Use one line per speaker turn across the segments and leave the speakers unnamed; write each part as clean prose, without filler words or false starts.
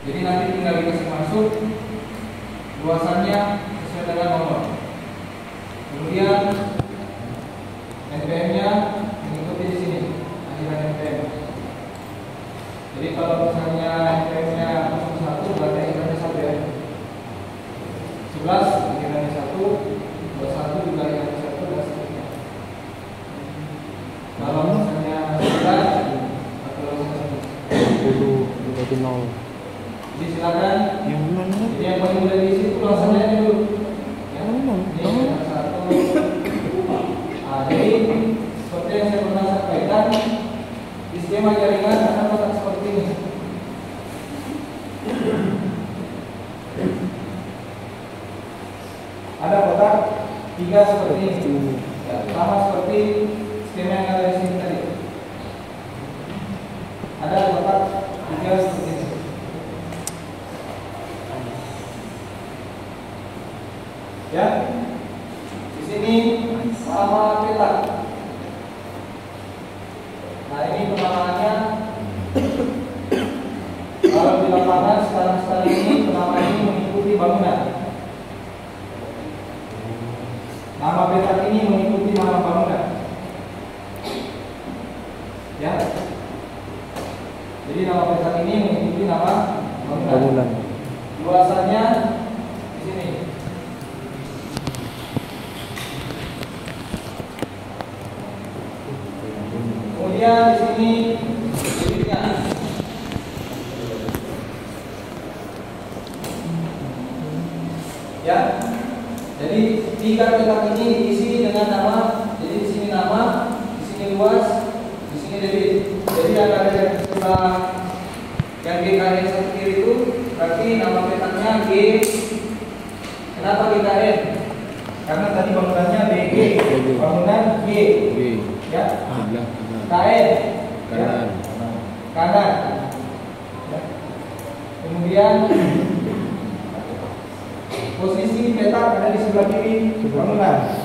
Jadi nanti tinggal dikasih masuk luasannya sesuai dengan nomor. Kemudian NPM-nya mengikuti di sini, akhiran NPM. Jadi kalau misalnya NPM-nya 01 berarti akhirannya 1 ya. 11 akhirannya 1, 21 juga akhirannya 1 dan seterusnya. Kalau misalnya 9 atau
10 berarti 0.
jadi silakan.
Yang mana?
Jadi yang paling mudah di situ langsung aja dulu. Ya. Ini yang 1. Jadi seperti yang saya pernah sampaikan, di skema jaringan ada kotak seperti ini. Ada kotak 3 seperti ini. Ya, sama seperti skema yang ada di sini tadi. Ada kotak 3 seperti ini. Ya, di sini sama peta. Nah ini penamaannya. Kalau di lapangan sekarang ini penamaan ini mengikuti bangunan. Nama peta ini mengikuti nama bangunan. Ya. Jadi nama peta ini mengikuti nama bangunan. Luasannya di sini. Kemudian di sini titiknya. Ya. Jadi 3 petak ini diisi dengan nama. Jadi di sini nama, di sini luas, di sini debit. Jadi ada yang sebelah yang GKN satu kiri itu berarti nama petaknya G. Kenapa GKN? Karena tadi bangunannya BG, bangunan G. Ya. KN kanan. Kanan. Ya. Kemudian posisi petak ada di sebelah kiri bangunan.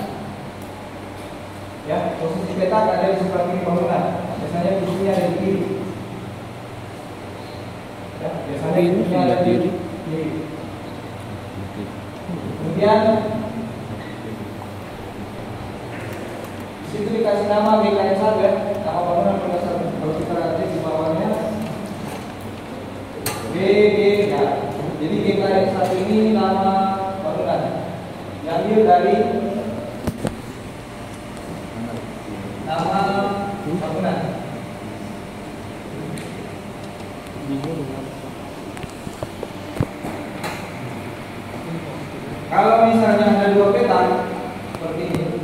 Ya, posisi petak ada di sebelah kiri bangunan. Biasanya posisinya ada di kiri. Ya, biasanya posisinya ada di kiri. Kemudian situ dikasih nama GKN 1 ya, nama bangunan berdasarkan kalau kita lihat di bawahnya BGK. Jadi GKN 1 ini nama bangunan, diambil dari nama bangunan. Kalau misalnya ada 2 peta seperti ini.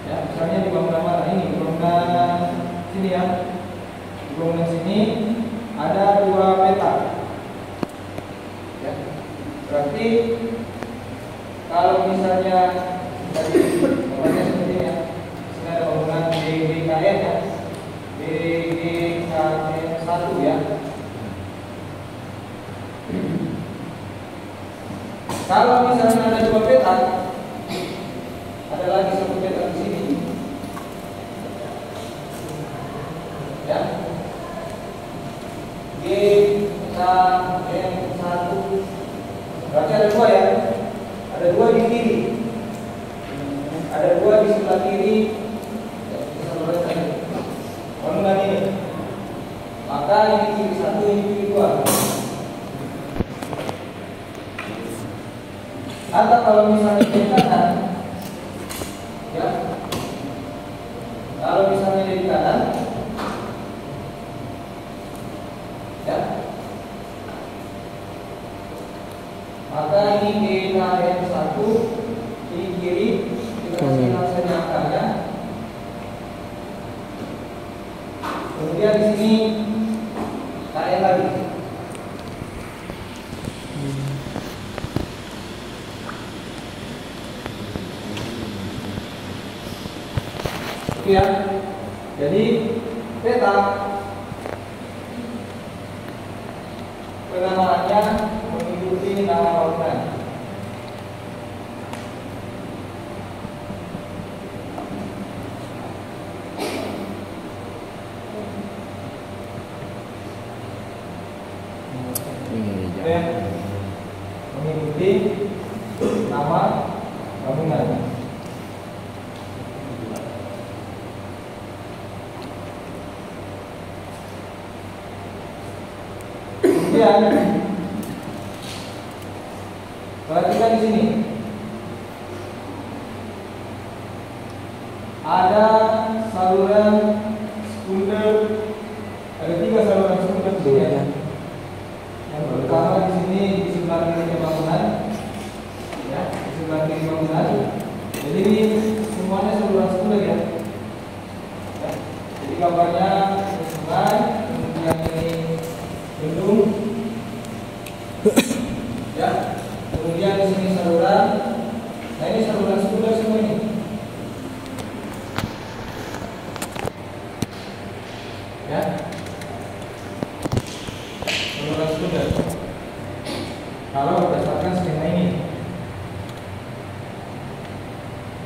Ya, misalnya di bangunan mana ini? Bangunan sini ya. Di bangunan sini ada 2 peta. Ya. Berarti kalau misalnya dari bangunannya seperti ini ya. Sini ada bangunan BGKN ya. BGKN 1 ya. Kalau misalnya ada 2 peta, ada lagi 1 peta di sini. Ya. GKN 1. Berarti ada 2 ya. Ada 2 di kiri. Ada 2 di sebelah kiri. Bangunan ini. Maka ini kiri 1, ini kiri 2. Atau kalau misalnya di kanan, ya, kalau misalnya di kanan, ya, maka ini GKN 1, ini kiri, kita kasih langsung angkanya. Kemudian di sini KN lagi. Ya, jadi peta penamaannya mengikuti nama bangunan. Oke, mengikuti nama bangunan. Kemudian perhatikan di sini. Ada saluran sekunder, ada 3 saluran sekunder di sini ya. Yang pertama di sini di sebelah kiri bangunan, ya, di sebelah kiri bangunan. Jadi ini semuanya saluran sekunder ya. Jadi gambarnya ini sungai, kemudian ini gedung, ya. Kemudian di sini saluran. Nah ini saluran sekunder semua ini. Ya, saluran sekunder. Kalau berdasarkan skema ini,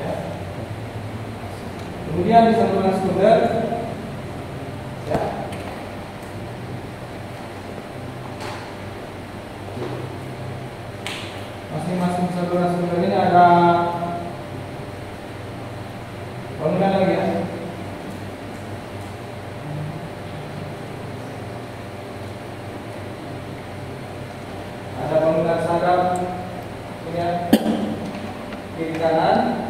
ya. Kemudian di saluran sekunder, ya, masing-masing saluran sekunder ini ada bangunan lagi ya. Ada bangunan sadap punya kiri kanan,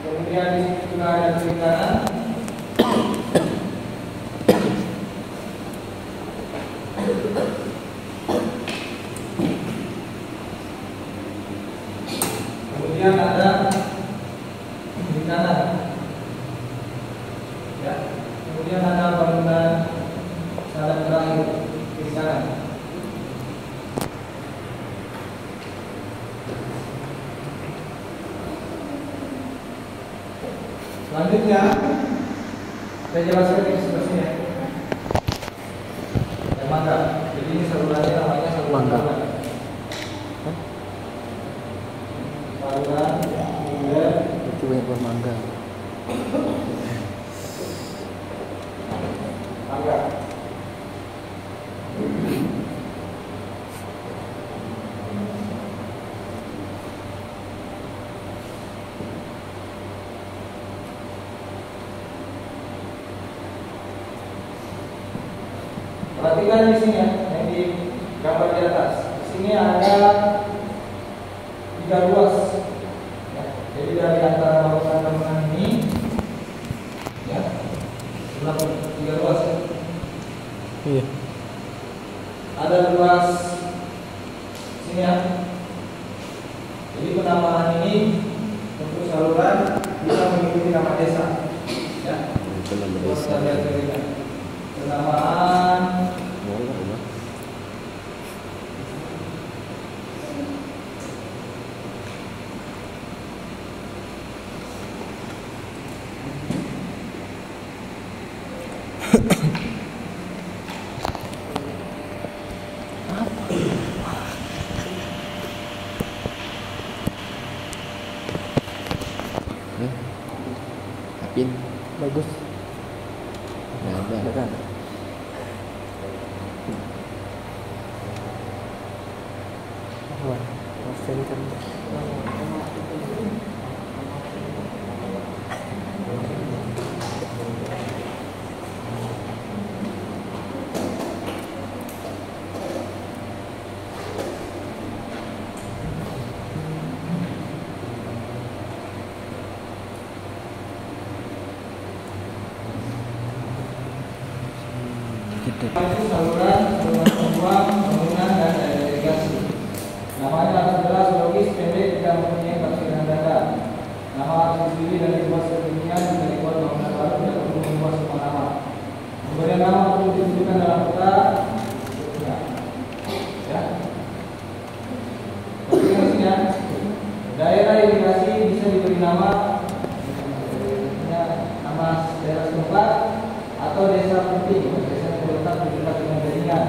kemudian di sini juga ada kiri kanan. Kemudian ada kiri kanan, ya. Kemudian ada bangunan sadap terakhir kiri kanan. Selanjutnya saya jelaskan di sebelah sini ya. Yang mangga. Jadi ini salurannya namanya saluran
Mangga.
Saluran sekunder
Itu banyak buah mangga.
mangga. Perhatikan di sini ya, yang di gambar di atas. Di sini ada 3 ruas. Ya, jadi dari antara bangunan ini, ya, 3 ruas. Ya.
Iya.
Ada ruas sini ya. Jadi penamaan ini untuk saluran bisa mengikuti nama desa. Ya.
Itu nama
Ruas
desa.
dan jaringan. Penamaan
Apin
Bagus.
nggak ada.
Beneran. Wah, mesin kan.
Gitu.
itu saluran pembuang bangunan dan air irigasi. Namanya harus jelas, logis, pendek, tidak mempunyai tafsiran data. Nama harus dipilih dan dibuat sedemikian jika dibuat bangunan baru tidak perlu membuat semua nama. Pemberian nama perlu ditunjukkan dalam peta. Ya. Berikutnya, daerah irigasi bisa diberi nama daerah setempat atau desa penting. Desa yang terletak di dekat dengan jaringan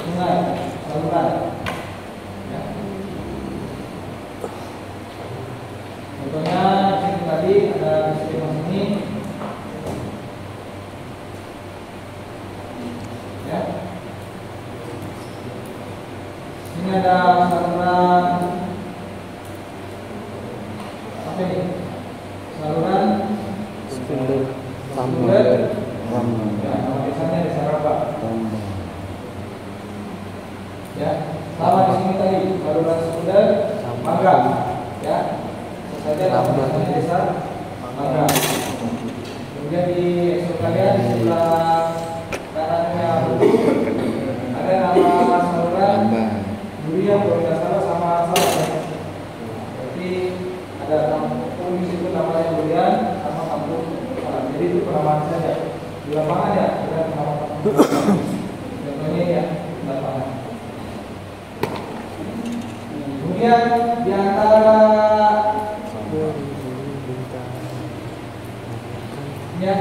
sungai, saluran. Ya. Contohnya di sini tadi ada skema ini. Ya. sini ada saluran apa ini? Saluran
Spindle.
sumber.
Rambang.
Ya, nama desanya desa Rambang.
Rambang.
Ya, sama di sini tadi saluran sumber Mangga. Ya, saja nama desanya desa Mangga. Kemudian di ekspor kalian di sebelah kanannya ada nama saluran
Rambang.
Durian kalau tidak salah sama salah ya. Berarti ada kampung di situ namanya Durian sama kampung salah. Jadi itu penamaan saja di lapangan ya, bukan penamaan. Contohnya ya di lapangan. Kemudian di antara ya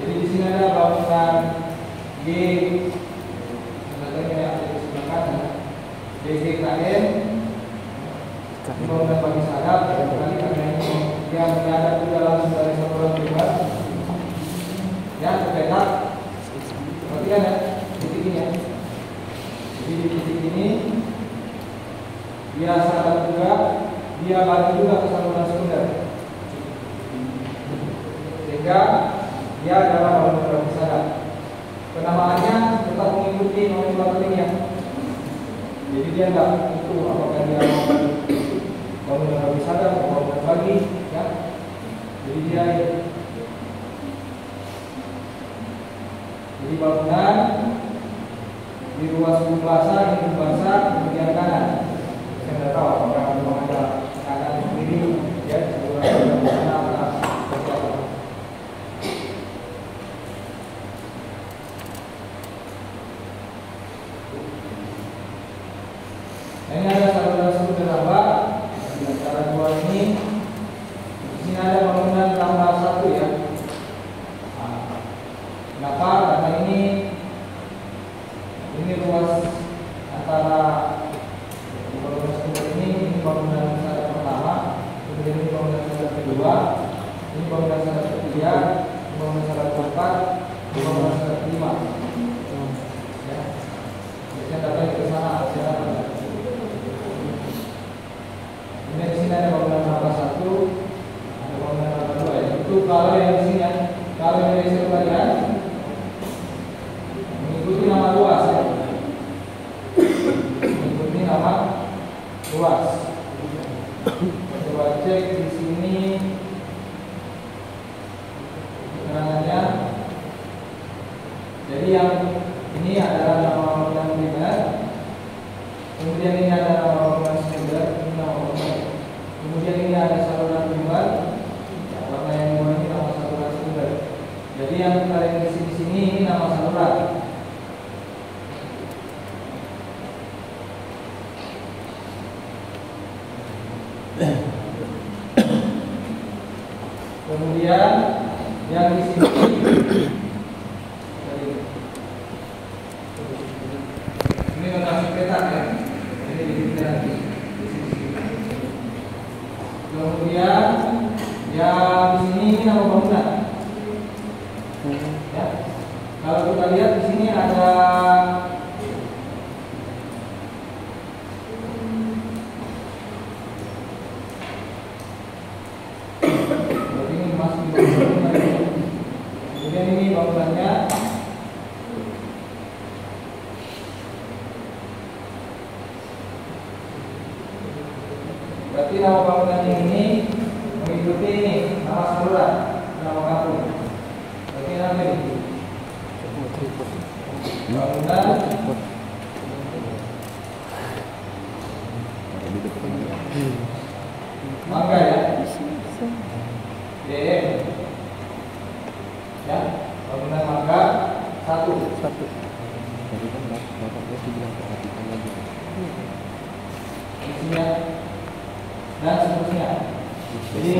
jadi di sini ada bangunan G, sebenarnya yang ada di sebelah kanan, DGKN, bangunan bagi sadap, kali karena ini yang menyadap juga langsung dari saluran pribadi, ya terpetak, perhatikan ya, titik ini ya, jadi di titik ini dia sadap juga, dia bagi juga ke saluran sekunder, sehingga dia adalah bangunan bagi sadap. Penamaannya tetap mengikuti nomenklaturnya. Jadi dia tidak itu apakah dia bangunan bagi sadap atau bangunan bagi, ya. Jadi dia jadi bangunan di ruas plaza, di plaza kemudian kanan. Saya tidak tahu apakah ada kanan kiri, ya, saluran kanan atas. Ini ada saluran sumber tambah di antara dua ini. Di sini ada bangunan tambah satu ya. Kenapa? Karena ini ruas antara bangunan sumber ini bangunan sadap pertama, kemudian ini bangunan sadap kedua, ini bangunan sadap ketiga, ini bangunan sadap keempat, ini bangunan sadap kelima. Ya, biasanya datang ke sana, Kemudian di sini ada bangunan tambah satu, ada bangunan tambah dua ya. Itu kalau yang di sini, kalau yang dari sekalian mengikuti nama luas ya, mengikuti nama luas. Coba cek di sini keterangannya. Jadi yang ini adalah nama bangunan primer, kemudian ini ada nama bangunan sekunder, ini nama bangunan. Kemudian ini ada saluran primer, warna yang merah ini nama saluran sekunder. Jadi yang kalian isi di sini ini nama saluran. Kemudian yang di sini ini notasi petak ya. Ini di sini lagi. Kemudian yang di sini ini nama bangunan. Ya. Kalau kita lihat di sini ada ini masih bangunan. Kemudian ini bangunannya. Berarti nama bangunan ini mengikuti ini nama saluran, nama kampung. Berarti nama ini bangunan Mangga ya, DM ya, bangunan Mangga satu.
Tadi kan bapak pasti bilang perhatikan lagi.
Isinya dan seterusnya. Jadi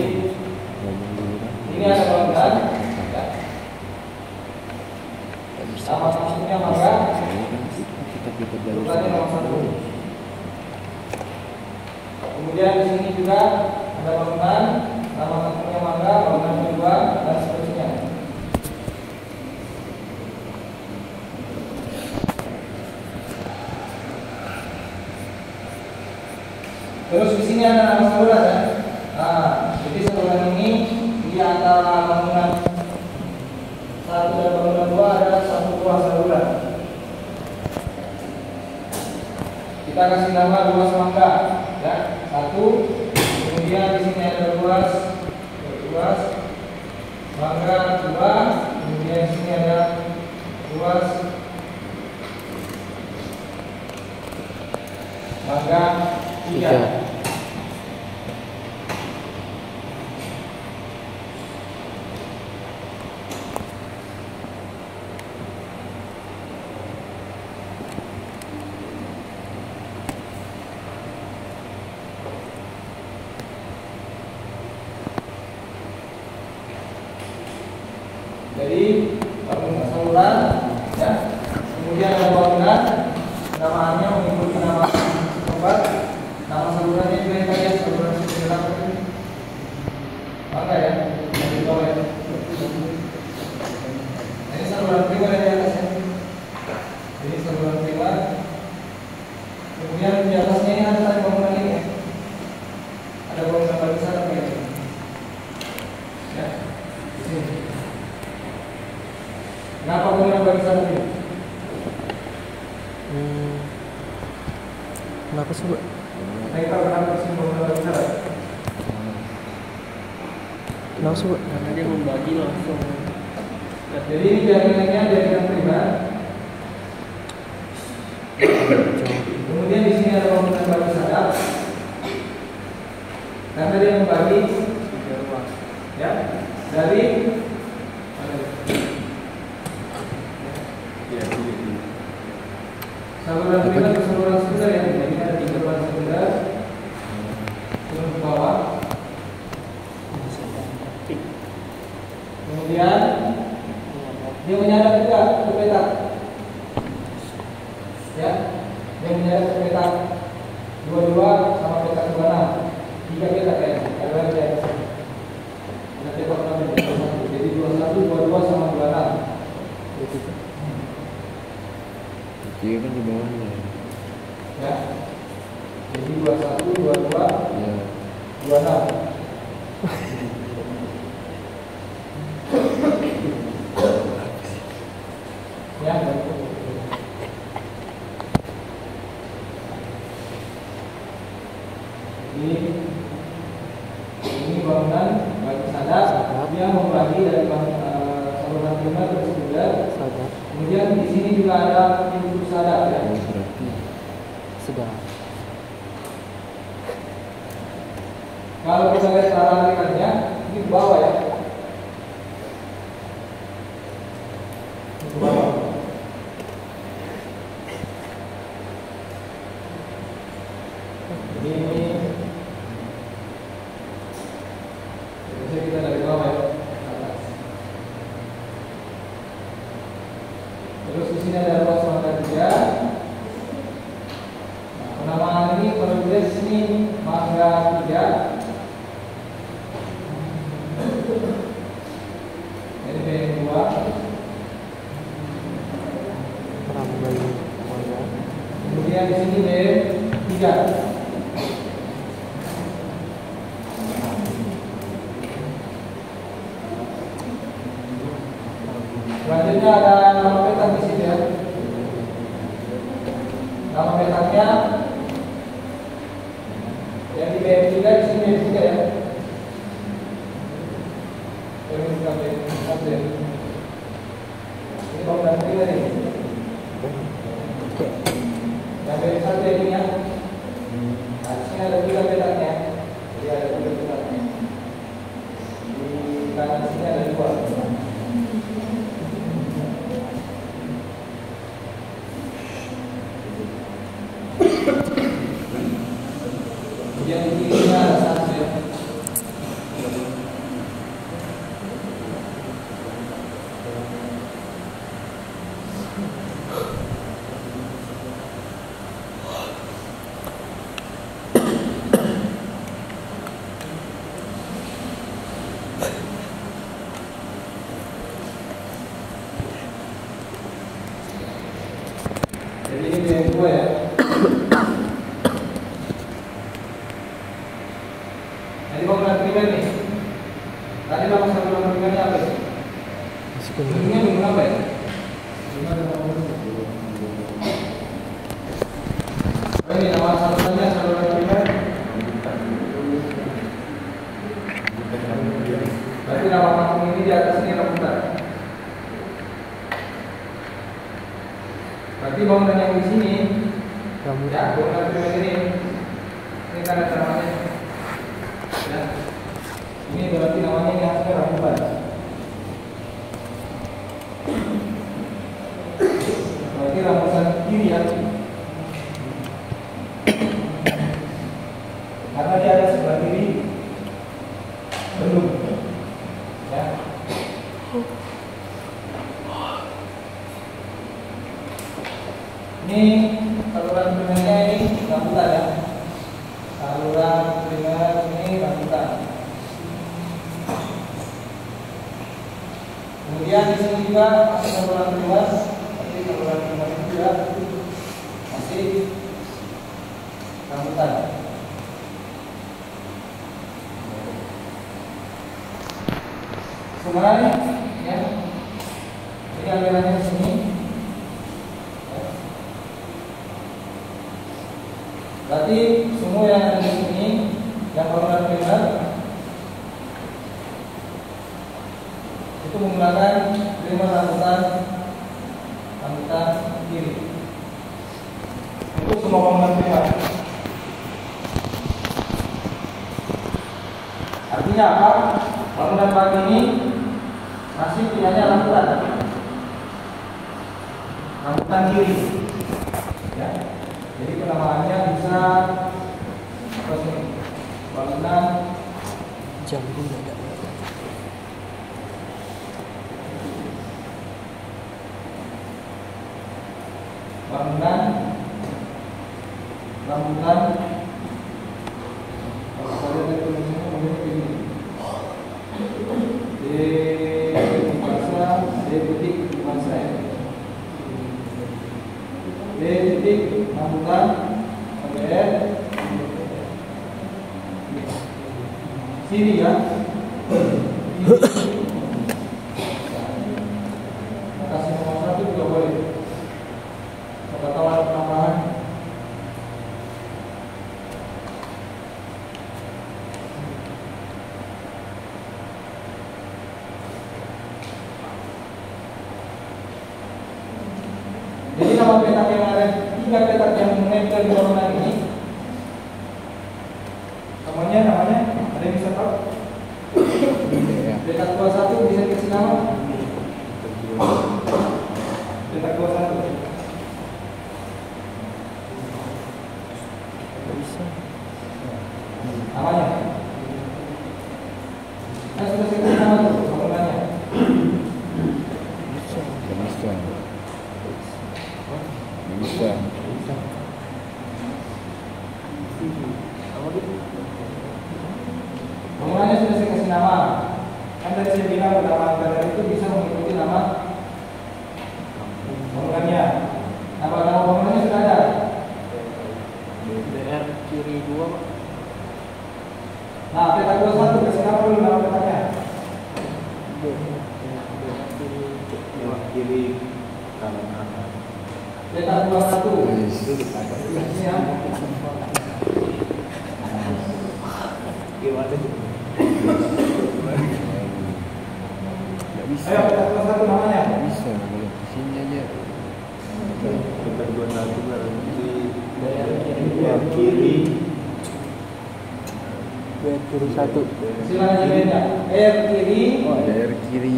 Ngomong dulu kan.
ini ada bangunan ya. Nama kampungnya Mangga.
Ini kan kita jalur
Urutannya nomor satu. Kemudian di sini juga ada bangunan, nama kampungnya Mangga, bangunan kedua dan seterusnya. Terus di sini ada nama saluran ya. Nah, jadi saluran ini di antara bangunan satu dan bangunan dua ada satu buah saluran. Kita kasih nama ruas mangga, ya. Satu. Kemudian di sini ada ruas mangga dua. Kemudian di sini ada ruas mangga tiga. Jadi bangunan saluran, ya. Kemudian ada bangunan, namanya mengikuti nama tempat, nama salurannya juga yang tadi saluran sebelah mangga ya, dari bawah ya. Ini saluran primer yang di atas ya. Ini saluran primer. Kemudian di atasnya ini ada tadi bangunan ini ya. Ada bangunan barisan apa ya? Ya, di sini. Kenapa bangunan barisan ini?
Kenapa sih, Bu?
Saya tahu kenapa sih bangunan barisan.
Kenapa sih, Bu?
Karena dia membagi langsung.
Jadi ini jaringannya jaringan primer. Kemudian di sini ada bangunan batu sadap. Karena dia membagi ya dari saluran primer ke saluran sekunder ya. Jadi ada 3 saluran sekunder. Turun ke bawah. Kemudian dia menyadap juga ke petak. Ya, dia menyadap ke petak 22 sama petak 26. 3 petak ya. Ada lagi di atas. Ada petak 21. Jadi 21, 22 sama 26.
Iya kan di bawahnya.
Ya. Jadi 21, 22,
Iya.
26. Ya, ini bangunan batu sadap yang membagi dari saluran primer ke sekunder.
Sadap.
Kemudian di sini juga ada pintu sadap ya.
Oh, berarti
Sedap.
Kalau kita lihat tarikannya ini ke bawah ya. Ini ke bawah. Ini biasanya kita dari bawah ya ke atas. Terus di sini ada ruas mangga 3. Nah, penamaan ini penulis ini mangga 3. Ini B2.
Rambai mangga.
Kemudian di sini B3. Selanjutnya ada nama petak di sini ya. Nama petaknya yang di B3 di sini B3 ya. Ini bangunan primer ini. Yang B1 ini ya. Nah, di sini ada 3 petaknya. Jadi ada 3 petaknya. Di kanan sini ada 2. Kemudian di kirinya ada 1 ya. Jadi ini yang 2 ya. Ujungnya gunung apa ya? Oh, ini nama salurannya saluran primer. Berarti nama kampung ini di atas ini rambutan. Berarti bangunan yang di sini, ya, bangunan primer ini kan ada namanya. Ya. Ini berarti namanya yang harusnya rambutan. Berarti rambutan kiri ya. Karena dia ada sebelah kiri belum. Ya. Ini saluran primernya ini rambutan ya. Saluran primer ini rambutan. Kemudian di sini juga masih saluran primer, tapi saluran primer itu juga masih rambutan. Sebenarnya, ya, ini alirannya di sini. Ya. Berarti semua yang ada di sini, yang saluran primer itu menggunakan primer rambutan kiri untuk semua bangunan primer. Artinya apa? Bangunan pagi ini masih punyanya rambutan kiri. Ya. Jadi penamaannya bisa apa sih? Bangunan
jambu ada.
Bangunan rambutan rambutan sini ya. Kasih nomor 1 juga boleh. Siapa tahu ada penambahan. Jadi nama petak yang ada 3 petak yang menempel di bangunan ini, namanya ada yang bisa tahu? Petak 21 bisa dikasih nama? Petak 21. Namanya? Saya sudah kasih nama tuh bangunannya.
Bisa.
Bangunannya sudah saya kasih nama. Kan tadi saya bilang nama anggaran itu bisa mengikuti nama bangunannya. Nama bangunannya sudah ada.
DR kiri 2 Pak.
Nah, petak 21 kasih nama dulu nama petaknya.
Kiri kanan kanan.
Petak 21. Ya.
Gimana? Nggak bisa.
Ayo petak 21 namanya.
Nggak bisa, boleh sini aja. Petak 21 berarti kiri.
DR kiri 1.
Silakan jadinya. R kiri.
DR kiri.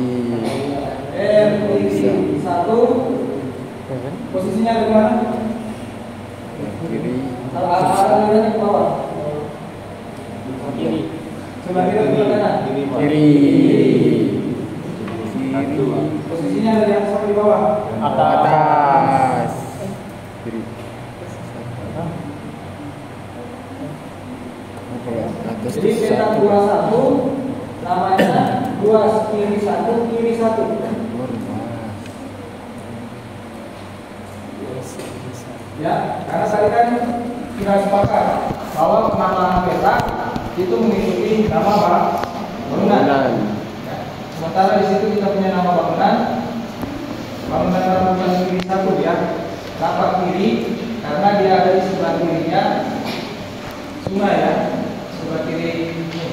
R kiri 1.
Ya kan?
Posisinya ada di mana?
Kiri.
Alirannya ke bawah.
Kiri.
Sebelah kiri atau kanan?
Kiri.
Posisinya ada di atas atau di bawah?
Atas. Kiri. Kalau atas
Jadi
itu
petak 21 namanya 2 kiri 1 kiri 1. Ya, karena tadi kan kita sepakat bahwa penamaan petak itu mengikuti nama bangunan. Ya, cuma Sementara di situ kita punya nama bangunan. Bangunan rambutan kiri 1 ya. Tapak kiri karena dia ada di sebelah kirinya sungai ya. Sebelah kiri ini.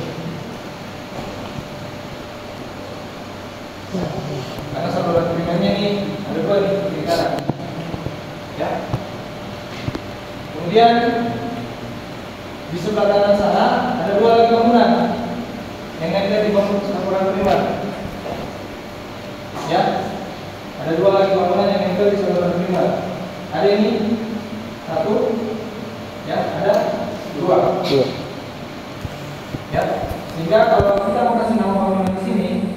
Karena saluran primernya ini ada 2 di kiri kanan. Ya. Kemudian di sebelah kanan sana ada 2 lagi bangunan yang nempel di bangunan saluran primer. Ya, ada 2 lagi bangunan yang nempel di saluran primer. Ada ini 1, ya, ada 2. Ya, sehingga kalau kita mau kasih nama bangunan di sini,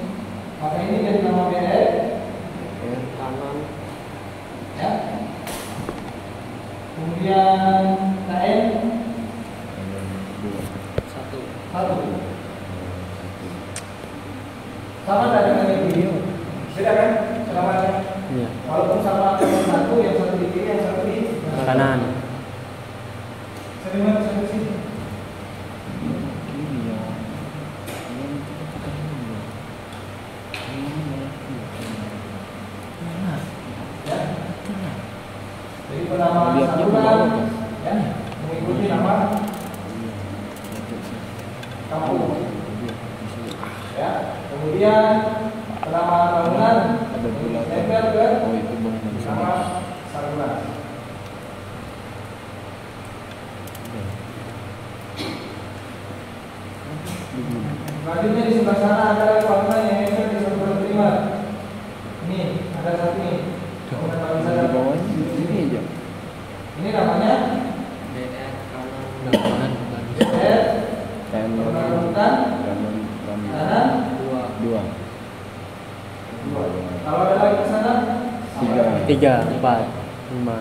maka ini jadi nama BR
kanan.
ya. Kemudian KN 1. Sama tak dengan yang ini? Beda kan? Selamatnya.
Iya.
Walaupun sama yang satu di kiri, yang satu di
Kanan.
Sering banget sampai sini. Ya. Jadi penamaan saluran ya mengikuti nama kampung. Ya. Kemudian penamaan bangunan nempel ke nama saluran. Selanjutnya di sebelah sana ada bangunan yang nempel di saluran primer. Ini ada satu nih. Bangunan paling sana. Ini namanya
BR kanan.
BR bangunan rambutan kanan
2.
Kalau ada lagi ke sana
3, 4, 5.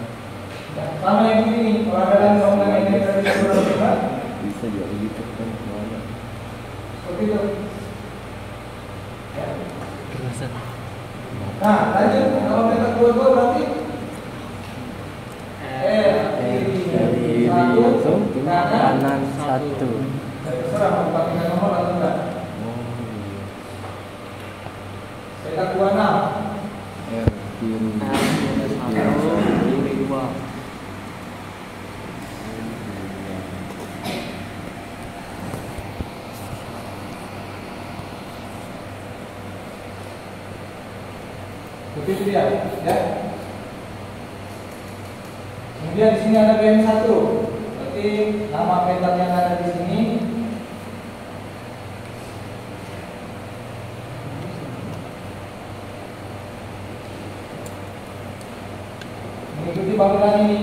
ya, sama yang ini. Kalau ada lagi bangunan yang nempel di saluran primer
Bisa juga begitu kan semuanya.
seperti itu. Ya.
Kemasan.
Nah, lanjut kalau kita dua berarti kiri 1 kanan
Kanan 1.
terserah mau pakai nomor atau enggak. Petak 26
R kiri
1, kiri 2.
begitu dia ya. Kemudian di sini ada BM 1. Berarti nama petak yang ada di sini mengikuti bangunan ini.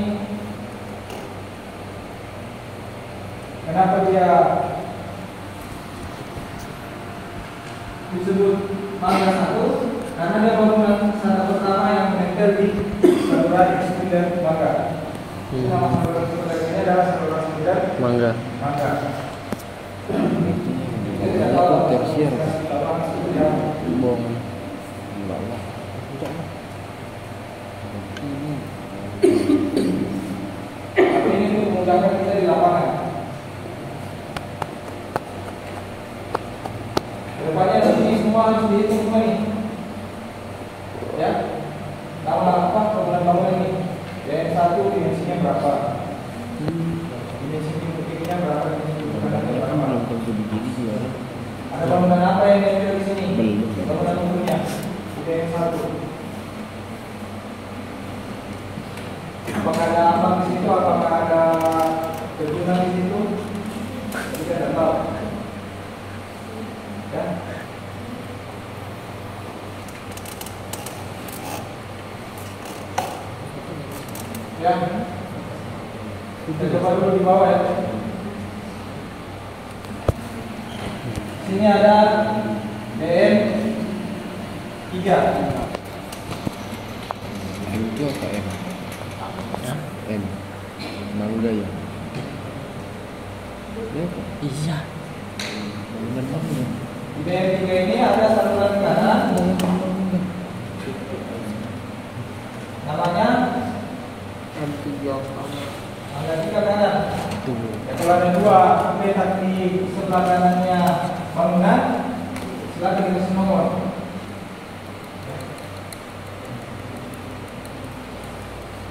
Kenapa dia disebut Mangga 1? Karena dia bangunan sana pertama yang menempel di saluran sekunder Mangga. Nama saluran sekunder ini adalah saluran sekunder
Mangga.
Mangga.
tersier
Ya.
bom enggak lah.
Tapi ini untuk memudahkan kita di lapangan. Kedepannya nanti semua harus dihitung semua nih. Ya, nama apa bangunan ini? BM 1 dimensinya berapa? Dimensi pintunya berapa?
Belum tentu begini juga.
Ada bangunan apa yang nempel di sini?
Belum.
Bangunan umumnya BM 1. Apakah ada apa di situ? Apakah ada kebunan di situ? Kita tidak tahu. Ya. Ya. Kita coba dulu di bawah ya. Sini ada BM 3.
Itu apa M? M. Mangga ya. Ya apa?
Iya.
Bangunan apa?
Di BM 3 ini ada saluran kanan. Namanya
M3 kanan.
Mangga 3 kanan.
Tuh.
Ya, kalau ada 2 petak di sebelah kanannya bangunan, silakan dikasih nomor.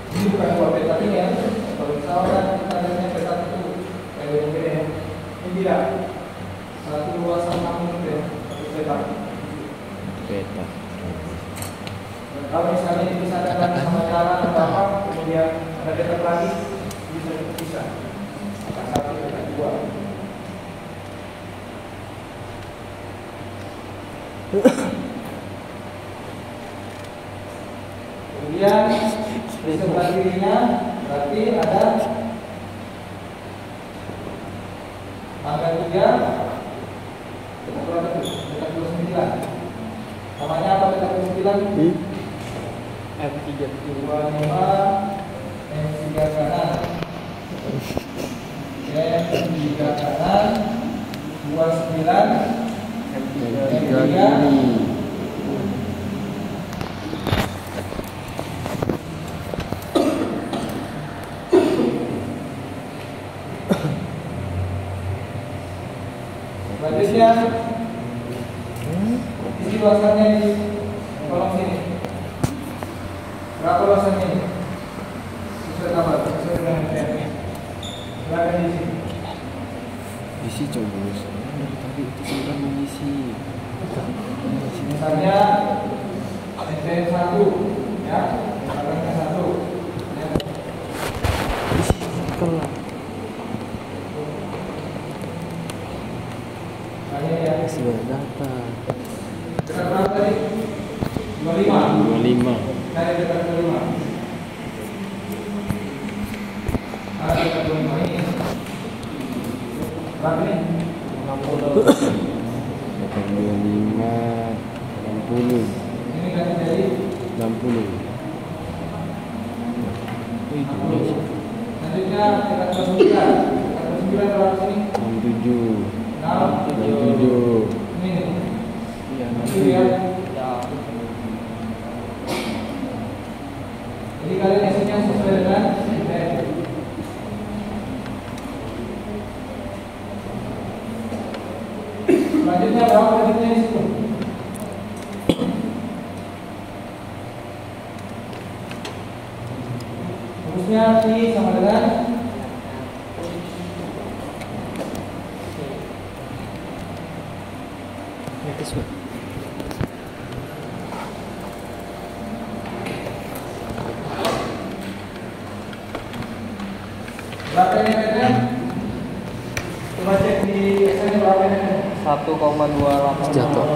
Ini bukan dua peta ini ya. Kalau misalkan kita lihatnya peta itu kayak begini ya. Ini tidak satu luasan kamu itu ya, satu peta.
Peta.
Kalau misalnya dipisahkan sama jalan atau apa, kemudian ada dekat lagi, bisa dipisah. Peta satu, peta dua. Kemudian di sebelah kirinya berarti ada tanggal 3 dekat berapa tuh? Dekat 29. Namanya apa dekat 29?
M3
25 M3 kanan M3 kanan 29
M3 ini.
Selanjutnya isi luasannya di kolom sini. Berapa luasannya ini? Sesuai tabel, sesuai dengan MTN. Silakan diisi.
Isi coba. Tadi itu sudah mengisi.
Misalnya MTN 1 ya, misalnya 1 ya.
kelar.
Tanya ya.
Sudah dapat.
Dekat berapa tadi? 25.
25.
Saya dekat 25. Ada dekat 25 ini. Berapa nih? 60.
25, 60.
Ini kan jadi
60.
selanjutnya dekat 29. Dekat 29 berapa sini?
67.
67. Ini.
Iya,
Ini ya. Jadi kalian isinya sesuai dengan MTN. Selanjutnya berapa lanjutnya di situ? Rumusnya I sama dengan berapa ini kan? Coba cek di Excel berapa ini?
1,28
Jatuh.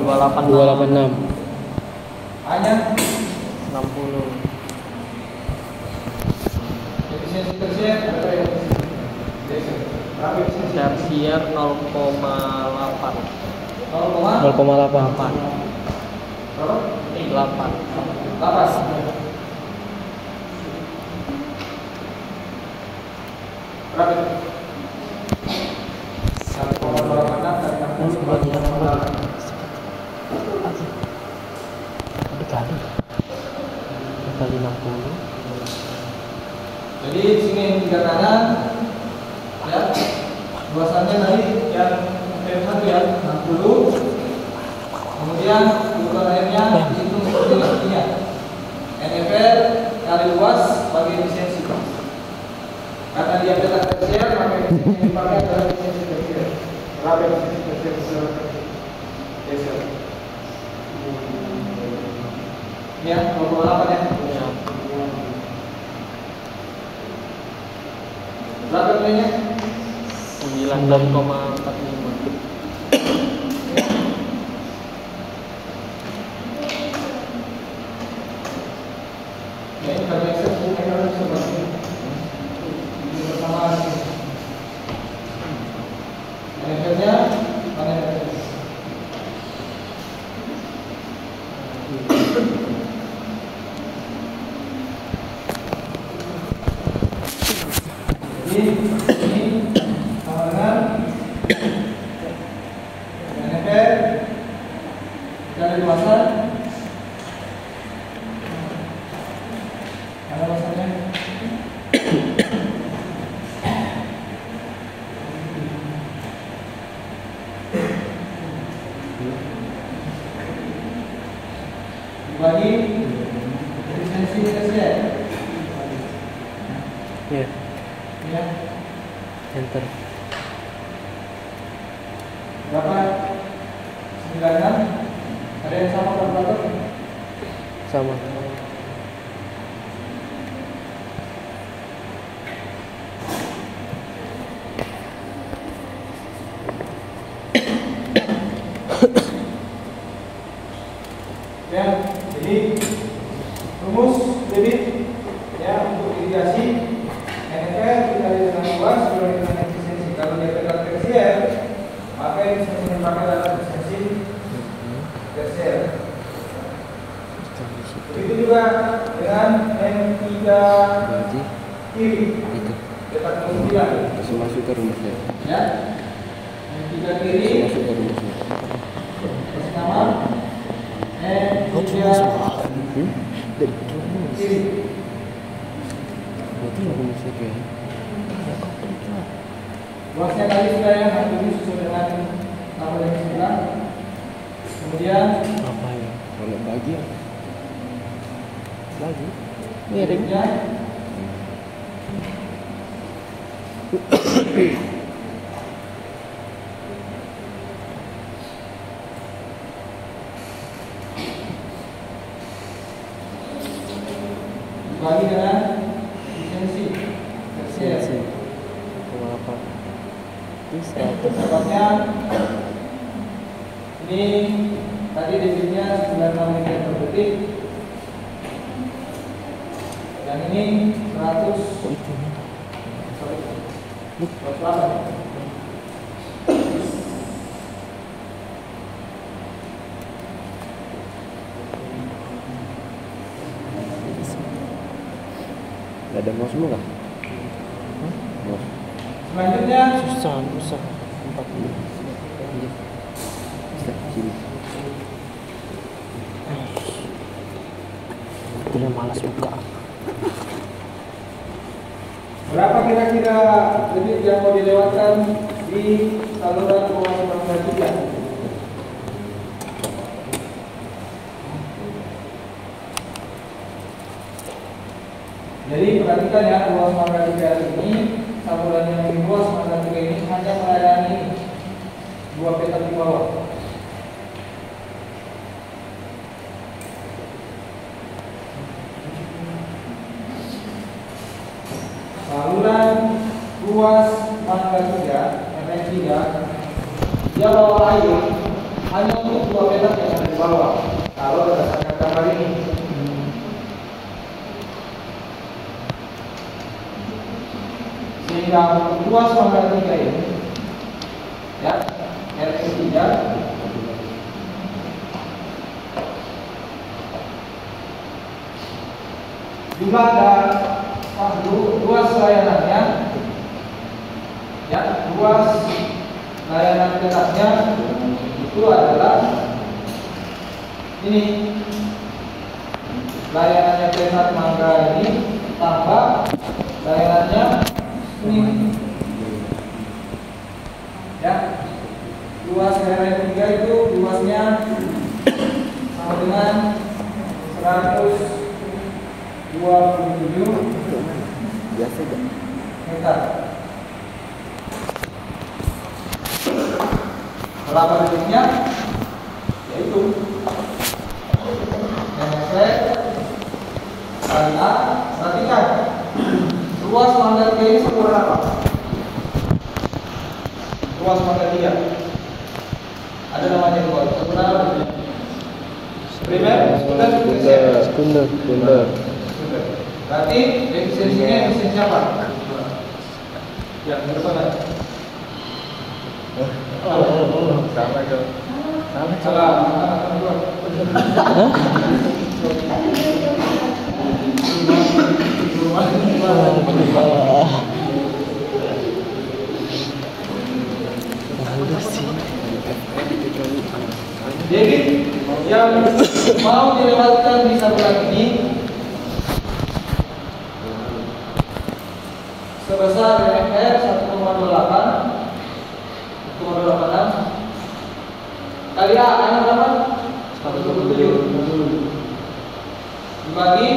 286
Hanya
60
efisiensi tersier berapa ya? Berapa efisiensi?
tersier 0,8
0,8
0,8
berapa?
8
Lapas. Berapa itu? 1,26 kali 60.
dikali 60
Jadi di sini 3 kanan ya. Luasannya tadi yang M1 ya 60. Kemudian ukuran airnya dihitung seperti ini ya. NFL kali luas bagi efisiensi. Karena dia dekat tersier, maka efisiensi yang dipakai adalah efisiensi tersier. Berapa efisiensi tersier? Ya, 28 ya. Berapa nilainya?
96,45
Ya ini kalau Excel bukan harus seperti ini. Bersamaan. NFL-nya mana NFL? Ini sama dengan NFL dari luasan. Ada luasannya. Dibagi efisiensi sini tersier.
Iya.
Ya.
Enter.
Berapa? 9-an. Ada yang sama kalkulator?
Sama.
Ya, jadi rumus debit ya untuk irigasi NFR dikali dengan luas dikali dengan efisiensi. Kalau dia adalah tersier, maka efisiensi yang dipakai adalah efisiensi tersier. Begitu juga dengan N3
Berarti
kiri
itu
dekat 9
langsung masuk ke rumusnya.
ya. N3 kiri
Masuk ke rumusnya.
atas nama N3 kiri.
Berarti rumusnya kayak
Luasnya kali sudah yang ini sesuai dengan tabel yang sembilan. Kemudian
Apa ya?
kalau bagi
Lagi. Miring.
berikutnya dibagi dengan efisiensi tersier.
Berapa? Bisa.
Dapatnya ini tadi debitnya 96 liter per detik. Yang ini 100 sorry, 108.
nggak ada mouse lu kah? Mouse.
Selanjutnya
Susah. 40.
Sini.
Udah malas buka.
berapa kira-kira debit yang mau dilewatkan di saluran ruas Mangga 3? Jadi perhatikan ya, ruas Mangga 3 ini, saluran yang di ruas Mangga 3 ini hanya melayani dua petak di bawah. Saluran ruas Mangga 3, MN3, dia bawa air hanya untuk dua petak yang ada di bawah. Kalau berdasarkan gambar ini, sehingga ruas Mangga 3 ini, ya, RS3 jumlah luas layanannya, ya, luas layanan petaknya itu adalah ini, layanannya petak Mangga ini tambah layanannya ini, ya, luas RS3 itu luasnya sama dengan 127
Biasa gak?
meter. Berapa detiknya? Yaitu NFR kali A. Perhatikan, ruas Mangga 3 ini sama berapa? Ruas Mangga 3 ada namanya ruas. Sebenarnya primer, sekunder, tersier.
Sekunder.
Berarti efisiensinya efisiensi apa? Ya, berapa?
Sama dong.
Salah. Jadi yang mau dilewatkan di saluran ini sebesar NFR 1,28 kali A, berapa? 1,7 dibagi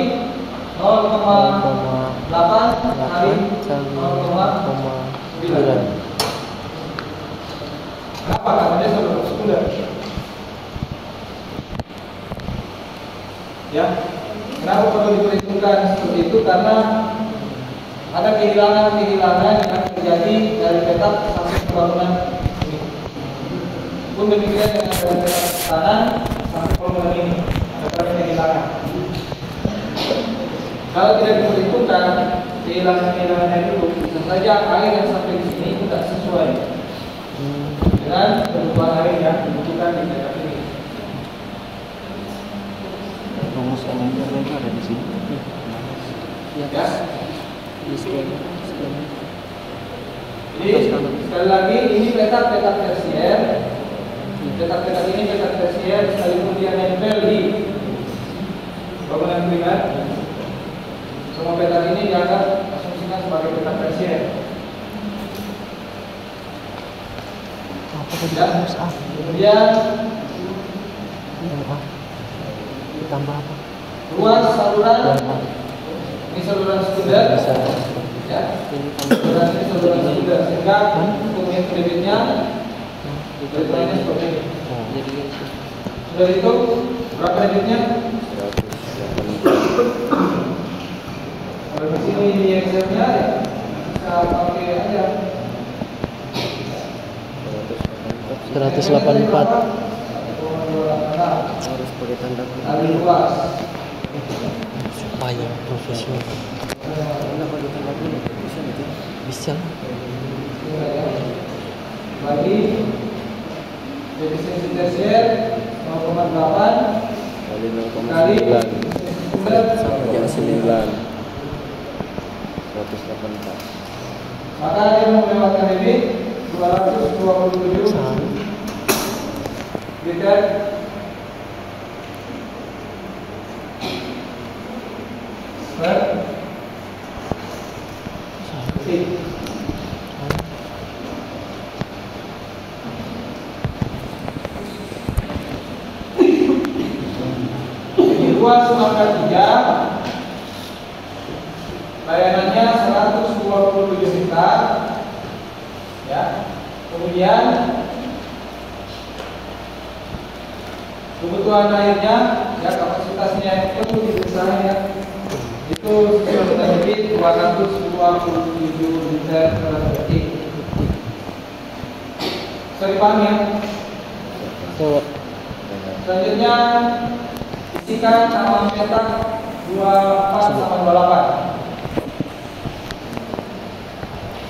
kali
0,9.
Kenapa? Karena dia selalu sekunder. Ya, kenapa perlu diperhitungkan seperti itu? Karena ada kehilangan-kehilangan yang terjadi dari petak sampai pembangunan ini. Pun demikian dengan dari petak tanah sampai pembangunan ini ada kehilangan. Kalau tidak diperhitungkan kehilangan-kehilangan itu, bisa saja air yang sampai di sini tidak sesuai dengan kebutuhan air yang dibutuhkan di daerah ini.
Rumus energinya itu ada di sini.
Ya.
Di sini.
Jadi sekali lagi ini petak-petak tersier. Petak-petak ini petak tersier sekalipun dia nempel di bangunan primer. Semua petak ini dianggap asumsikan sebagai petak tersier.
Apa tadi
Ya.
rumus A?
Kemudian
Yang A. Ditambah apa?
ruas saluran
Yang A.
ini saluran sekunder.
Bisa.
Ya.
Ini tambah.
Saluran ini saluran sekunder sehingga untuk debitnya debitnya seperti ini.
Oh, jadi
Sudah itu berapa debitnya?
180.
Kalau di sini di Excel-nya ya bisa pakai aja.
184.
Harus pakai tanda
Kali luas.
Supaya profesional.
Kenapa pakai tanda kuning? Bisa nanti.
Bisa.
Bagi efisiensi tersier 0,8
Kali
kali
0,9
sekunder
sama aja 9. 184.
maka dia melewatkan debit 227 liter per detik. Jadi luas maka 3 layanannya 127 hektar. Ya. Kemudian kebutuhan airnya ya kapasitasnya itu didesain ya itu sesuai dengan debit 227 liter per detik. Bisa dipahami ya?
Coba.
Selanjutnya isikan nama petak 24 sama 28.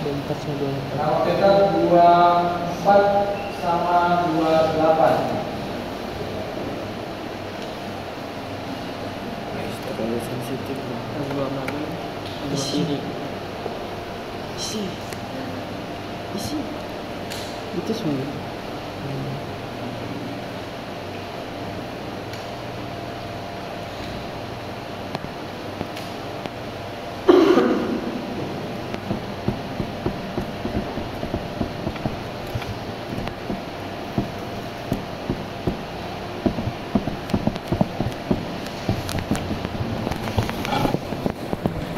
Bentar saya dulu.
Nama petak 24 sama 28.
Terlalu sensitif.
Isi. Itu semua.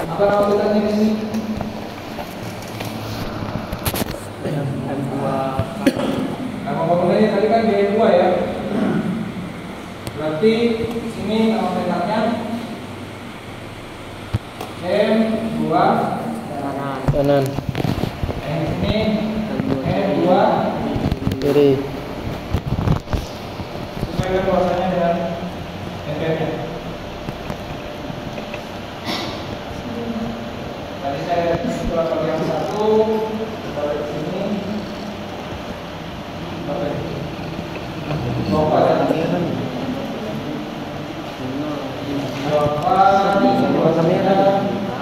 Apa nama petaknya di sini? Nama bangunannya tadi kan GM2 ya. Berarti di sini nama petaknya M2
Kanan.
yang di sini M2
Kiri.
sesuaikan luasannya dengan MPM-nya. Tadi saya setelah bagian 1 taruh di sini. Bapak dan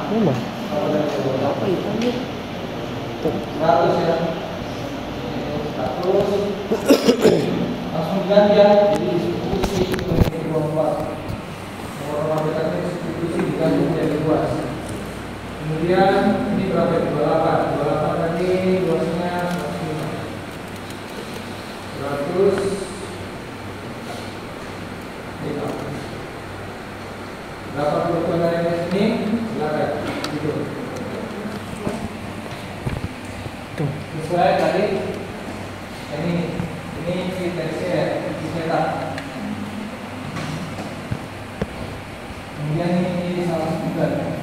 Memang.
100 ya. 100 langsung diganti ya. Jadi distribusi menjadi 24. Nomor rumah petaknya distribusi diganti menjadi luas. Kemudian ini berapa? 28. 28 tadi luasnya 100. Berapa kebutuhan airnya sini? ini silakan. Gitu.
Tuh.
Sesuai tadi ini teksnya dicetak. Kemudian ini salah sumber.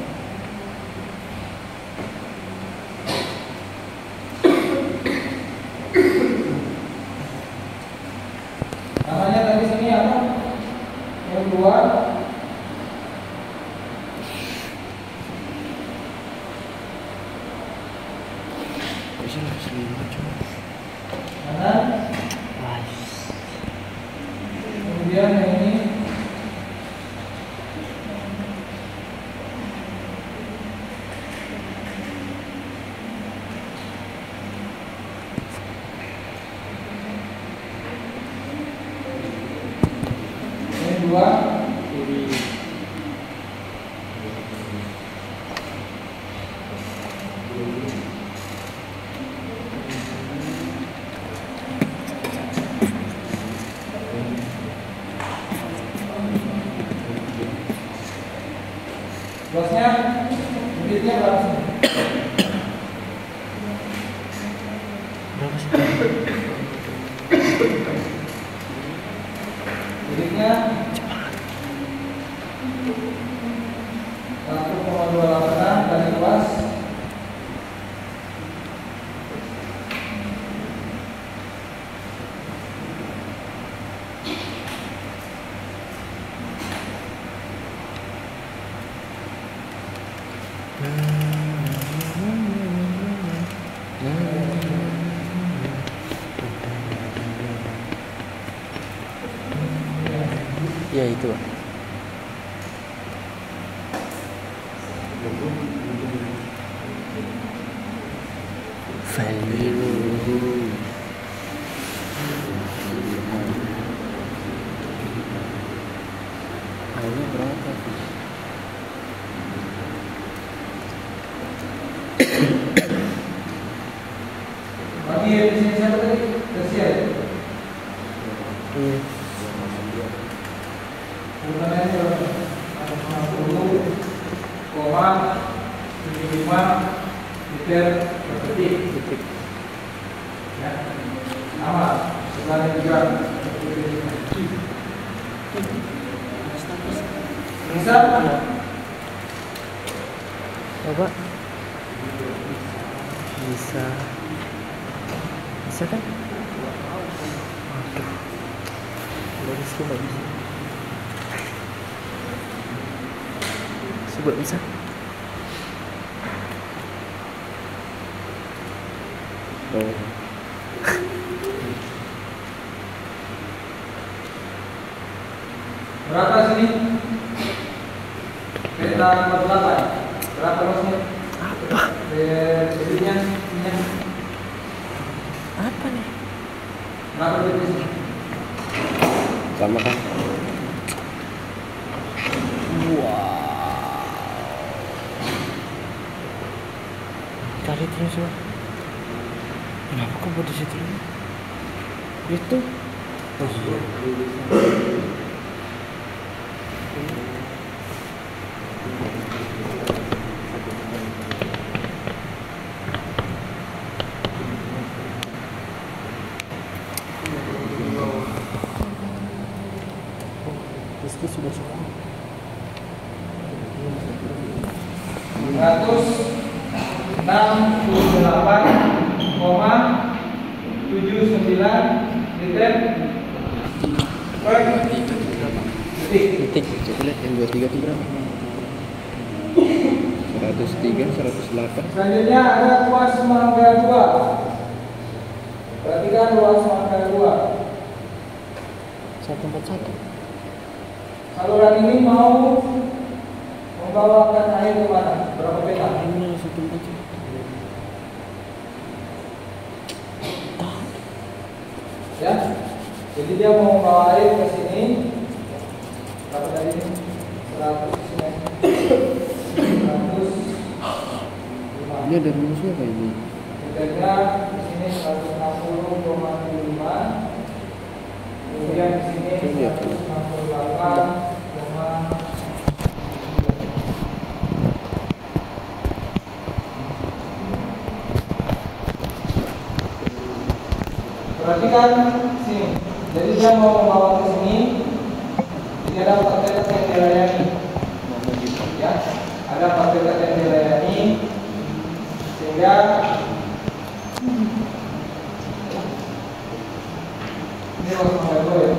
Namanya tadi sini apa? Yang dua. Mana? Kemudian yang ini. Yang dua. Luasnya, bibitnya berapa sih?
Berapa sih?
Bibitnya 1,28 kali luas.
Ya itu. Value. Harganya berapa sih?
Bagi di sini siapa tadi? Tersier.
Iya.
Urutannya berapa? 60,75 liter per detik. Ya. Sama. Sebenarnya juga. Bisa?
Coba. Bisa. Bisa kan? Aduh. Bagus tuh nggak bisa. Coba bisa. Oh.
Berapa sini? Kereta 48. Berapa luasnya?
Apa?
Bibitnya?
Apa nih?
Berapa bibit sini?
Sama kan?
Wow. Cari terus lah. Kenapa kok buat di situ? Itu. Oh iya. Rizky sudah cukup.
168,79 liter per detik.
Titik.
Coba lihat yang 23 itu berapa? 103, 108.
Selanjutnya ada ruas Semangga 2. Perhatikan ruas Semangga 2.
141.
Saluran ini mau membawakan air ke mana? Berapa peta?
Ini 141.
Ya, jadi dia mau membawa air ke sini. Berapa tadi? 100 ke sini. 100.
Ini ada rumusnya apa ini?
Liternya di sini 160,5. Kemudian di sini 168,9. Perhatikan sini. Jadi dia mau membawa ke sini. Ini ada 4 petak yang dilayani. Ya, ada 4 petak yang dilayani. Sehingga ini harus mengatur ya.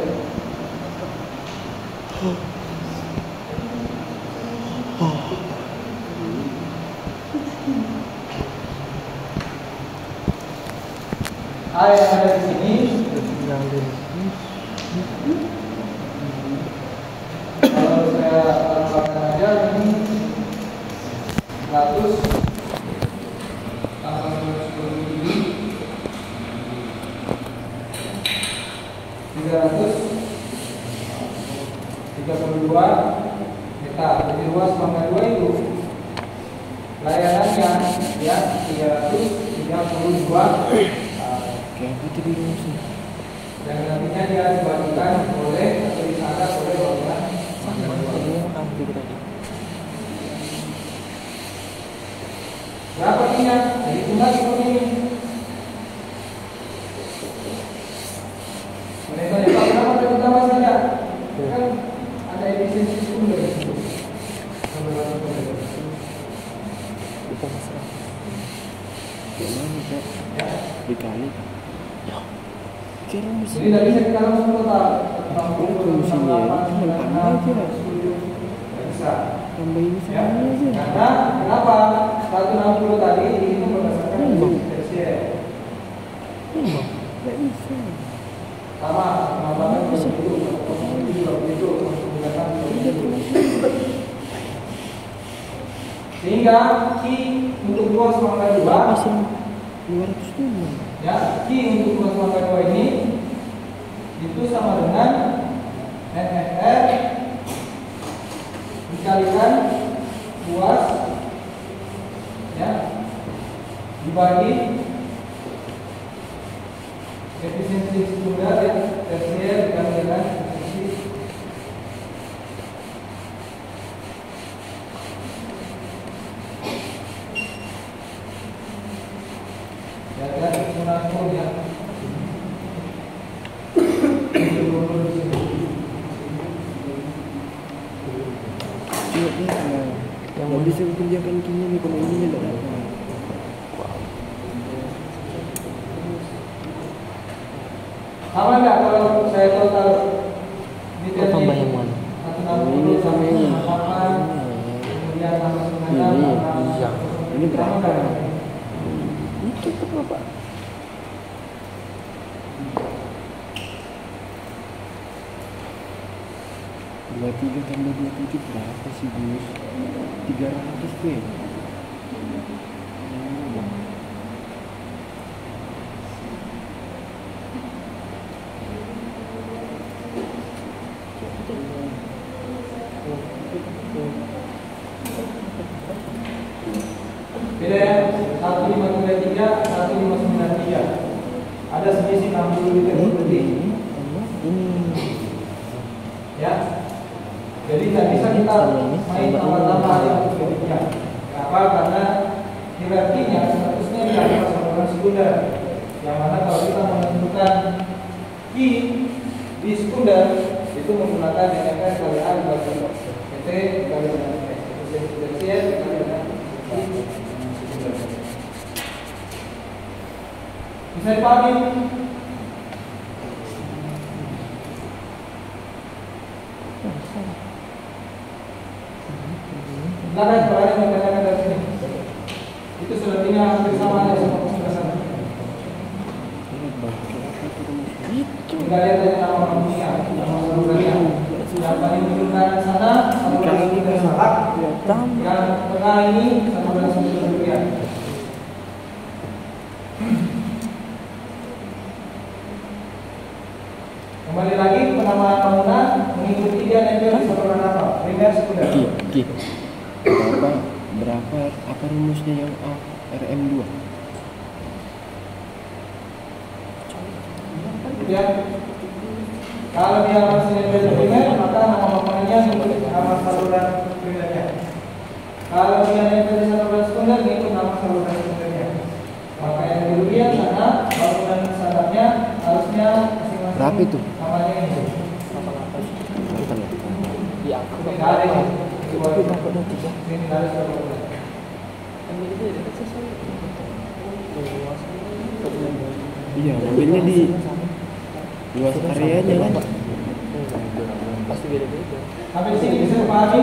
A yang ada di sini kalau saya tambahkan aja ini 100 tambah 110 ini 332 meter. Jadi luas mangga 2 itu layanannya ya 332
Kayak gitu di rumah sih.
dan nantinya dia dibagikan oleh atau disanggah oleh bangunan
Hampir tadi.
berapa tinggal? Jadi tunggal seperti ini. Mereka dapat berapa dari tambah saja? Kan ada efisiensi sumber di situ.
Kita masalah. Gimana Cak?
Ya.
Dikali. Ya. Kira
Jadi
mesin.
dari sekitar total
60 mesinnya ya. Cuma tambah aja.
bisa.
Tambah ini
Ya.
sama aja.
Karena kenapa? 160 tadi itu berdasarkan tersier.
Nggak bisa.
Sama, penambahan begitu, juga begitu, menggunakan begitu. Sehingga Ki untuk luas mangga 2,
Mesin 200 dulu.
ya, Ki untuk luas mangga 2 ini itu sama dengan NFR dikalikan luas, ya, dibagi efisiensi sekunder ya, tersier dikali dengan efisiensi ya kan mengatur ya.
Iya, iya. Yang mau bisa kerjakan kini nih kalau ini nggak dapat.
Sama nggak kalau saya total detailnya
tambah yang mana?
160
sama ini.
8, kemudian tambah 9,
Iya. Ini berapa? Itu berapa? Dua tiga tambah 27 berapa sih Gus? 300 tuh ya?
beda ya, 1533, 1593 ada selisih 60 liter per detik ya. Jadi tidak bisa kita main tambah-tambah ya detiknya. Kenapa? Karena hierarkinya statusnya di atas saluran sekunder, yang mana kalau kita menentukan Ki di sekunder itu menggunakan NFR kali A dibagi PT dikali dengan S, efisiensi tersier dikali dengan Ki sekunder. Bisa dipahami? Silakan kalau ada yang bertanya dari sini. Itu selebihnya hampir sama aja sama penjelasan. Tinggal lihat aja nama kampungnya, nama salurannya. Yang paling ujung kanan sana saluran sekunder salak. Yang tengah ini saluran sekunder durian. Kembali lagi penamaan bangunan mengikuti 3 level di saluran apa? Primer, sekunder.
Berapa apa rumusnya yang RM2?
Ya. Kalau dia masih level primer, maka nama bangunannya mengikuti nama saluran primernya. Kalau dia level di saluran sekunder, mengikuti nama saluran sekundernya. Maka yang kerugian karena bangunan standarnya harus
Apa itu?
Namanya ini.
Bukan ya?
Iya, aku
Ini nggak ada ini.
Tapi dapat dah 3.
Ini nggak ada sudah boleh.
ambil itu dekat sesuai.
Iya, mobilnya di luas areanya kan.
Pasti beda-beda.
Sampai di sini bisa memahami.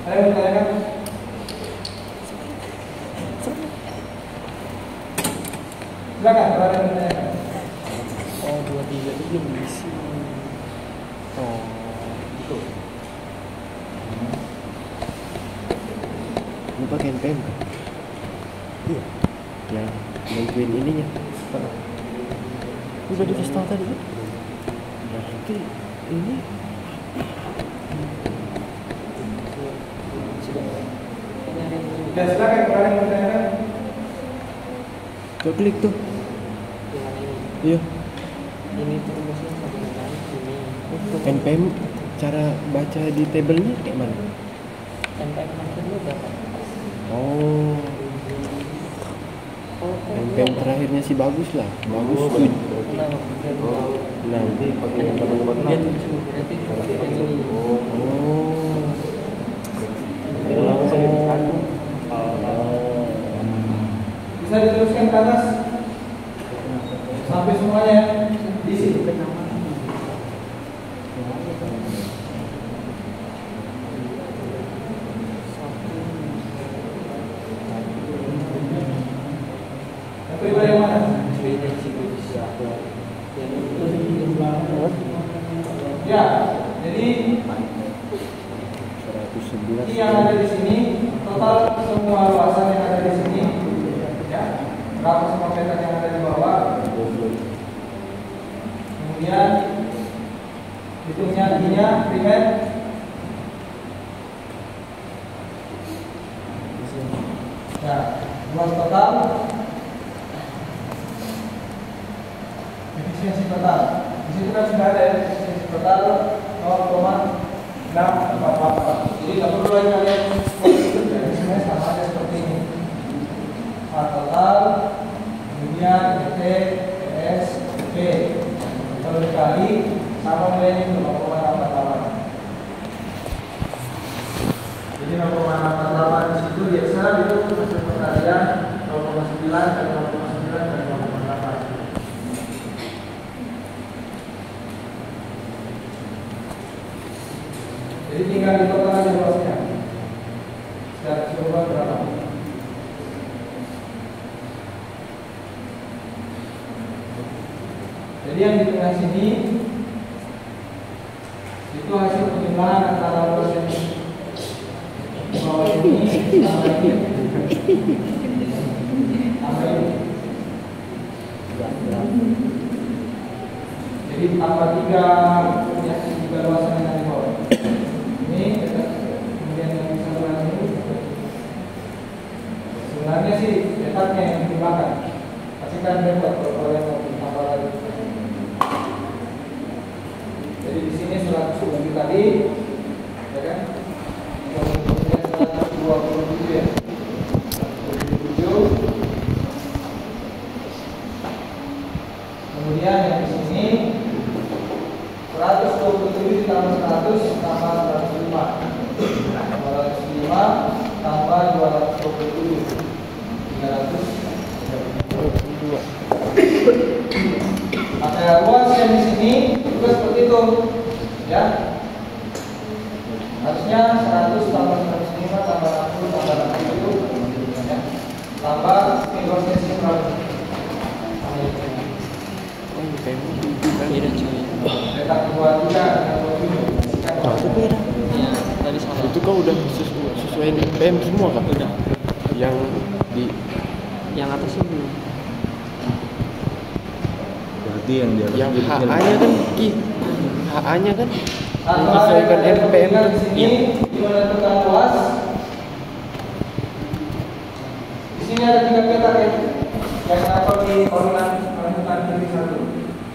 Ada yang bertanyakan? Silakan, kalau ada yang bertanyakan.
Oh, 23 itu belum diisi.
Oh,
Itu.
ini pakai NPM kan? Iya. Yang nentuin ininya.
Udah dikasih tahu tadi kan?
Berarti ini
Ya silakan, kalau ada yang bertanyakan.
coba klik tuh.
Yang mana ini?
Iya.
Ini tuh rumusnya sama dengan ini.
NPM cara baca di tabelnya kayak mana?
NPM makin lu berapa?
Oh, NPM terakhirnya sih bagus lah. Bagus tuh. Nanti pakai yang teman-teman.
Dia 7 berarti yang ini.
Oh.
Bisa diteruskan ke atas sampai semuanya diisi. Yang kedua yang mana?
Beda sih
Ya, jadi
111.
yang ada di sini total semua luasan yang ada di sini, ya, berapa semua petak yang ada di bawah. Kemudian hitungnya I-nya primer. Ya, luas total. Efisiensi total. Di situ kan sudah ada ya, efisiensi total 0,644. Jadi nggak perlu lagi kalian jadi sebenarnya sama aja seperti ini. A total, kemudian PT, PS, P. Kalau dikali sama nilainya itu 0,648. Jadi 0,648 di situ biasa itu hasil perkalian 0,9 dan 0,9 dan 0,8. Jadi tinggal ditotal aja luasnya. Secara keseluruhan berapa? Jadi yang di tengah sini itu hasil penjumlahan antara luas yang di bawah ini sama ini. Tambah ini. Jadi tambah 3 ya, 3 luasan yang ada di bawah. Ini kemudian yang di saluran ini sebenarnya sih letaknya yang ditimbangkan. Pasti kan repot kalau yang mau ditambah lagi. Jadi di sini 107 tadi, ya kan? Kemudian 127 ya. 127. Kemudian yang di sini 127 ditambah 100 tambah 105. 205 tambah 227. 332. Maka luas yang di sini juga seperti itu, ya. Harusnya 100 tambah 105 tambah 60 tambah 60, ya. Tambah ini luasnya sini berapa?
Oh, NPM
Beda cuy.
Letak 23 dan 27.
Oh, itu beda.
Iya, tadi salah.
Itu kau udah sesuai NPM semua kan?
Udah.
Yang di
Yang atasnya belum.
Berarti yang di atas
yang
itu kecil.
HA-nya kan HA-nya kan
Atau
menyesuaikan
ada
NPM
yang
kan?
di sini menentukan luas. Di sini ada 3 petak ya, yang atau di koordinat menentukan titik 1.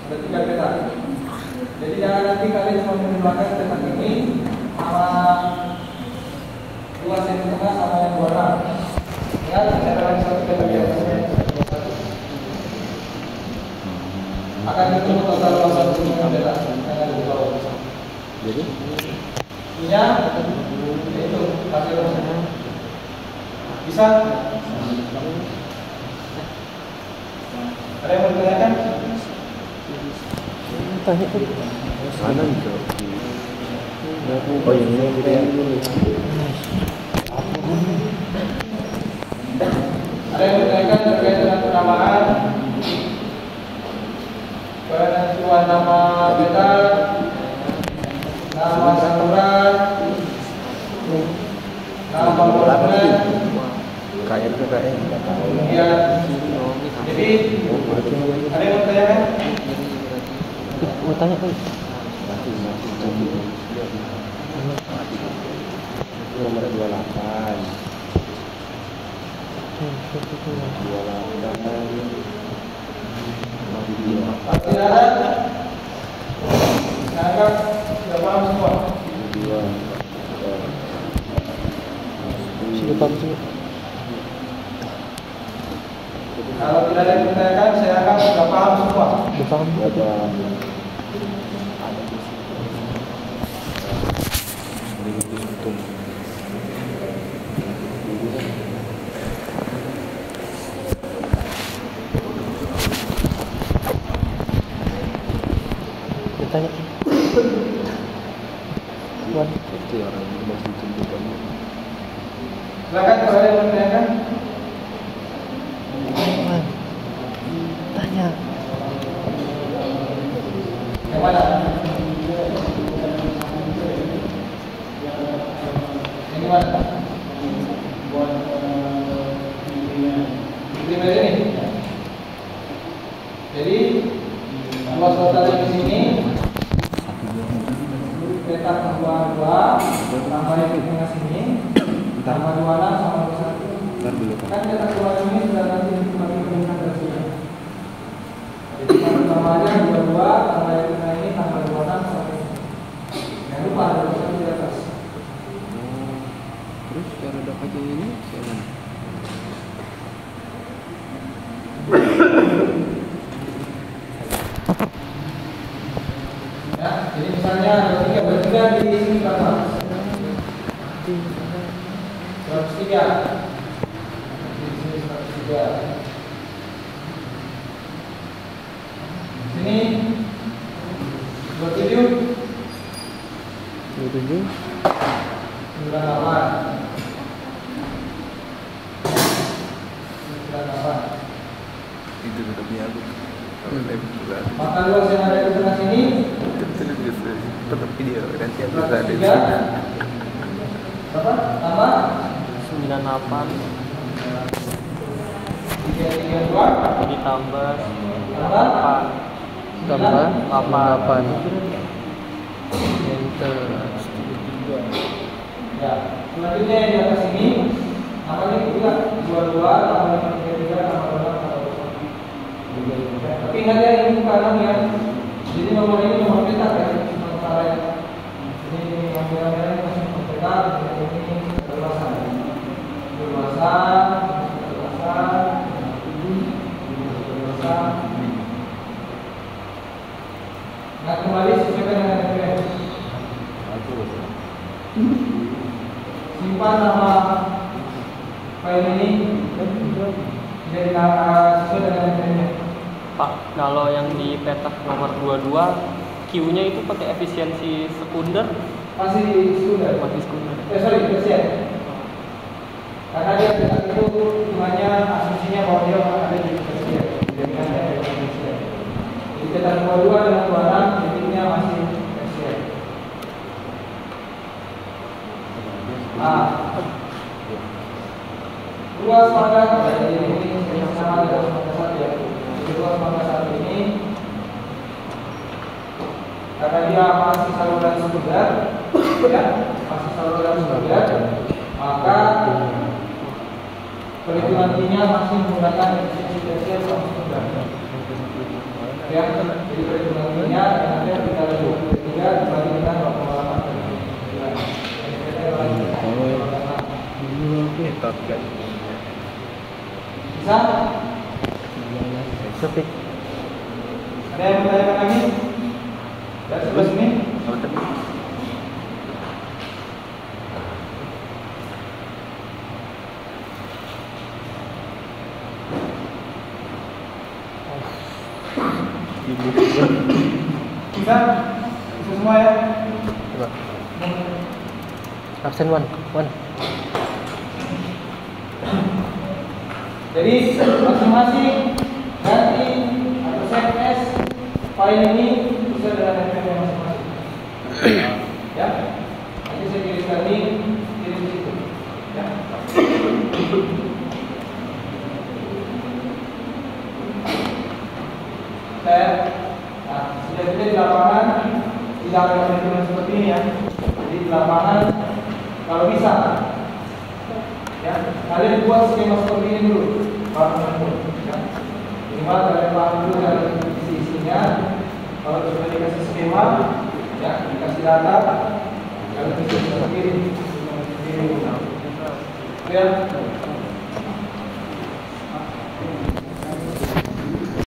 Ada 3 petak. Jadi jangan nanti kalian cuma menjumlahkan petak ini sama luas yang di tengah sama yang 26. Ingat, saya satu kali di atasnya. Akan ketemu total luasan bumi yang beda. Jangan lupa.
Jadi
Ininya itu hasil rumusnya. Bisa? Ada yang mau ditanyakan?
Tanya tuh.
mana gitu? Oh yang ini gitu ya.
Ada yang bertanyakan terkait dengan penamaan, penentuan nama beta, nama saluran, nama bangunan,
KM ke KM.
kemudian jadi ada yang bertanyakan?
Mau tanya tuh.
Nomor 28. 28.
Pasti ada? Anggap sudah paham semua?
Sudah paham semua.
Kalau tidak ada yang bertanyakan, saya anggap sudah paham semua.
Sudah paham semua. Tanya. Wan.
Itu orang yang masih ditunggu kamu.
Silakan kalau ada yang bertanyakan.
Wan. Tanya.
Yang mana? Yang mana? Di ini. Jadi luas totalnya di sini. Peta tambah 2 tambah yang di tengah sini tambah 26 sama 21.
Ntar dulu Pak.
Kan peta keluar ini sudah nanti dibagi dengan tersebut. Jadi tambahnya 22 tambah yang di tengah ini tambah 26 sampai sini. Jangan lupa ada tulisan di atas.
Terus cara dapatnya ini gimana?
Ya, jadi misalnya bertiga di sini berapa? 103. Di sini 103. Sini 27.
27.
98. 98.
Itu tetap punya aku.
Maka luas yang ada di tengah sini
Tetap video nanti aku ada di
103.
sana.
Berapa? Tambah
98
332
ditambah
tambah
8
Tambah 8.
enter.
Ya, selanjutnya yang di atas ini namanya juga 22 tambah 33 tambah 2 tambah 2. Tapi ingat ya ini bukan enam ya. Jadi nomor ini nomor petak ya, sementara ya. Ini yang merah-merah ini masih nomor petak, ini keluasan. Keluasan. Nah kembali sesuaikan dengan referensi. Simpan nama file ini jadi sesuai dengan referensi.
Pak, kalau yang di petak nomor 22 Q-nya itu pakai efisiensi sekunder
Masih sekunder.
masih sekunder.
Sorry, tersier. Karena dia petak itu hanya asumsinya bahwa dia ada di tersier. Jadi petak nomor 2 dengan 26 titiknya masih tersier. Luas mangga ini sama dengan mangga satu ya. Jadi luas mangga satu ini karena dia masih saluran sekunder, ya masih saluran sekunder, maka perhitungan T-nya masih menggunakan efisiensi tersier sama sekunder. Ya, jadi perhitungan T-nya nanti kita lihat 3 dibagi dengan 2,8. sebelah sini. Bisa? Bisa semua ya?
Coba. Absen one.
Jadi masing-masing ganti atau CMS file ini sesuai dengan template masing-masing. Ya, nanti saya kirimkan link, kirim di situ. Ya. Sudah kita di lapangan tidak akan perhitungan seperti ini ya. Jadi di lapangan kalau bisa ya kalian buat skema seperti ini dulu baru menempuh ya. Minimal kalian paham dulu dari isi-isinya. Kalau sudah dikasih skema ya, dikasih data kalian bisa kirim ya.